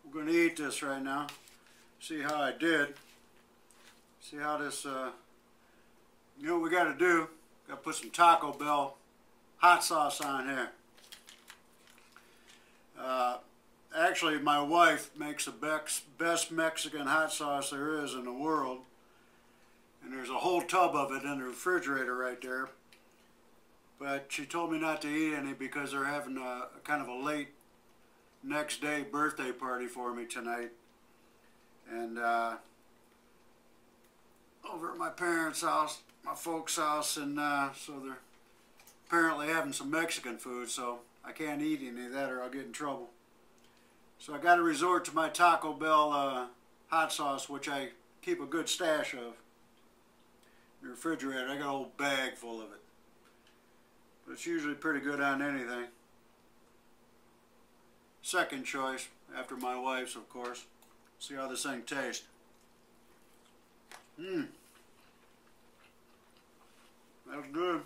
We're going to eat this right now. See how I did. See how this, you know what we got to do? Got to put some Taco Bell hot sauce on here. Actually, my wife makes the best Mexican hot sauce there is in the world. And there's a whole tub of it in the refrigerator right there. But she told me not to eat any because they're having a kind of a late next day birthday party for me tonight. And over at my parents' house, my folks' house, and so they're apparently having some Mexican food, so I can't eat any of that or I'll get in trouble. So I got to resort to my Taco Bell hot sauce, which I keep a good stash of in the refrigerator. I got a whole bag full of it. But it's usually pretty good on anything. Second choice, after my wife's, of course. See how this thing tastes. That's good.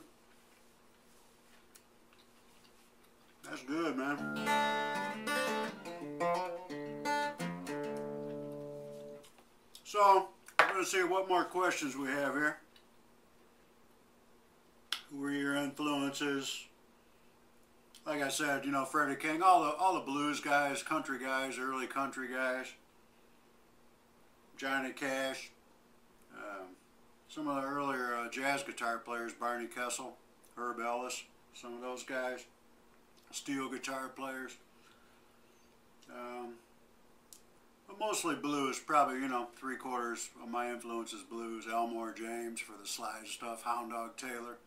That's good, man. So, we're going to see what more questions we have here. Who were your influences? Like I said, you know, Freddie King, all the blues guys, country guys, early country guys. Johnny Cash. Some of the earlier jazz guitar players, Barney Kessel, Herb Ellis, some of those guys. Steel guitar players. But mostly blues, probably, you know, 3/4 of my influence is blues. Elmore James for the slide stuff, Hound Dog Taylor.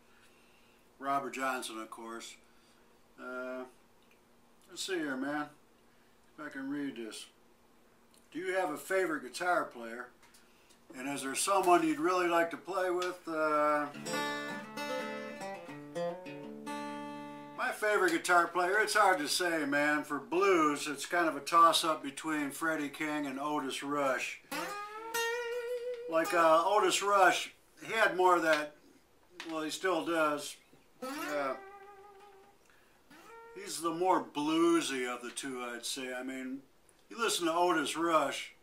Robert Johnson, of course. Let's see here, man. If I can read this. Do you have a favorite guitar player? And is there someone you'd really like to play with? My favorite guitar player, it's hard to say, man. For blues, it's kind of a toss-up between Freddie King and Otis Rush. Like Otis Rush, he had more of that, well, he still does. He's the more bluesy of the two, I'd say. I mean, you listen to Otis Rush,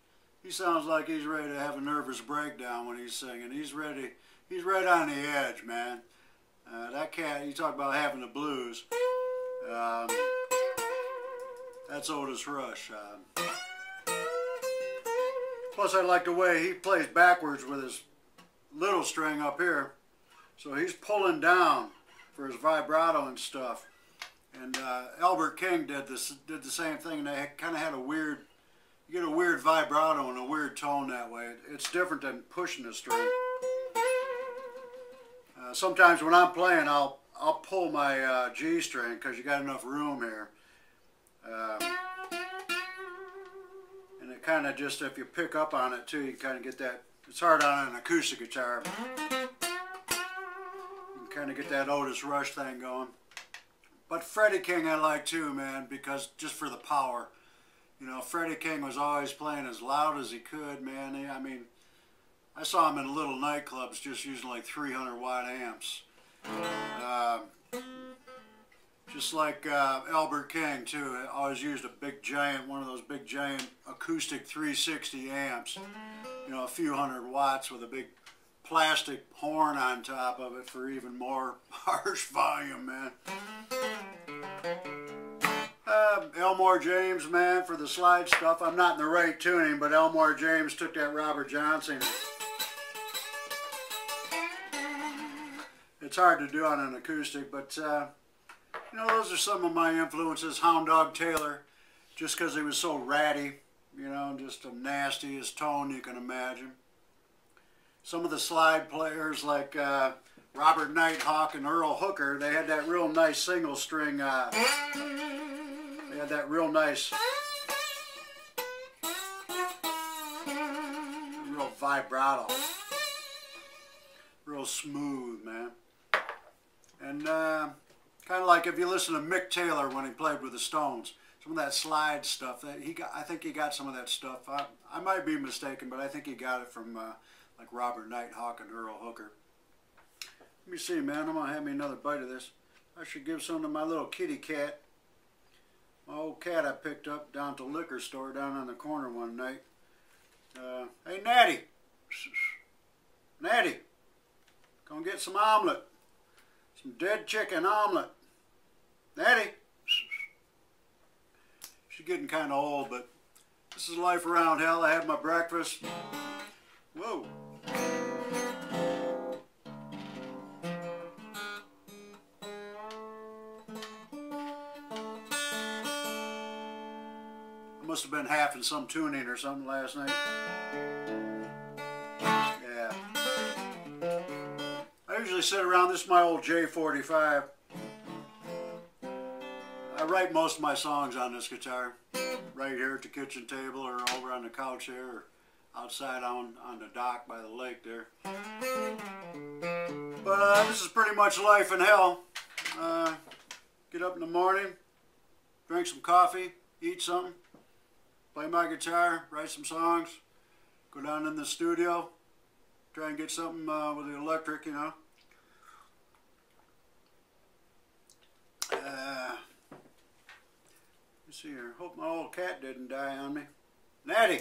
he sounds like he's ready to have a nervous breakdown when he's singing. He's ready. He's right on the edge, man. That cat, you talk about having the blues. That's Otis Rush. Plus, I like the way he plays backwards with his little string up here. So he's pulling down for his vibrato and stuff. And Albert King did the same thing, and they kind of had a weird, you get a weird vibrato and a weird tone that way. It's different than pushing the string. Sometimes when I'm playing, I'll pull my G string because you got enough room here. And it kind of just, if you pick up on it too, you kind of get that. It's hard on an acoustic guitar. You can kind of get that Otis Rush thing going. But Freddie King I like too, man, because just for the power. You know, Freddie King was always playing as loud as he could, man. I mean, I saw him in little nightclubs just using like 300 watt amps. Just like Albert King too, always used a big giant, one of those big giant acoustic 360 amps. You know, a few hundred watts with a big plastic horn on top of it for even more harsh volume, man. Elmore James, man, for the slide stuff. I'm not in the right tuning, but Elmore James took that Robert Johnson. It's hard to do on an acoustic, but you know, those are some of my influences. Hound Dog Taylor, just because he was so ratty, you know, just the nastiest tone you can imagine. Some of the slide players like Robert Nighthawk and Earl Hooker, they had that real nice single string. They had that real nice, real vibrato, real smooth, man. And kind of like if you listen to Mick Taylor when he played with the Stones, some of that slide stuff that he got. I think he got some of that stuff. I might be mistaken, but I think he got it from like Robert Nighthawk and Earl Hooker. Let me see, man. I'm gonna have me another bite of this. I should give some to my little kitty cat. my old cat I picked up down at the liquor store down on the corner one night. Hey, Natty. Natty, come get some omelet. Some dead chicken omelet. Natty. She's getting kind of old, but this is life around hell. I had my breakfast. Whoa. I must have been having some tuning or something last night. Yeah. I usually sit around. This is my old J45. I write most of my songs on this guitar. Right here at the kitchen table or over on the couch here or outside on the dock by the lake there. But this is pretty much life in hell. Get up in the morning, drink some coffee, eat something, play my guitar, write some songs, go down in the studio, try and get something with the electric, you know. Let's see here. Hope my old cat didn't die on me. Natty!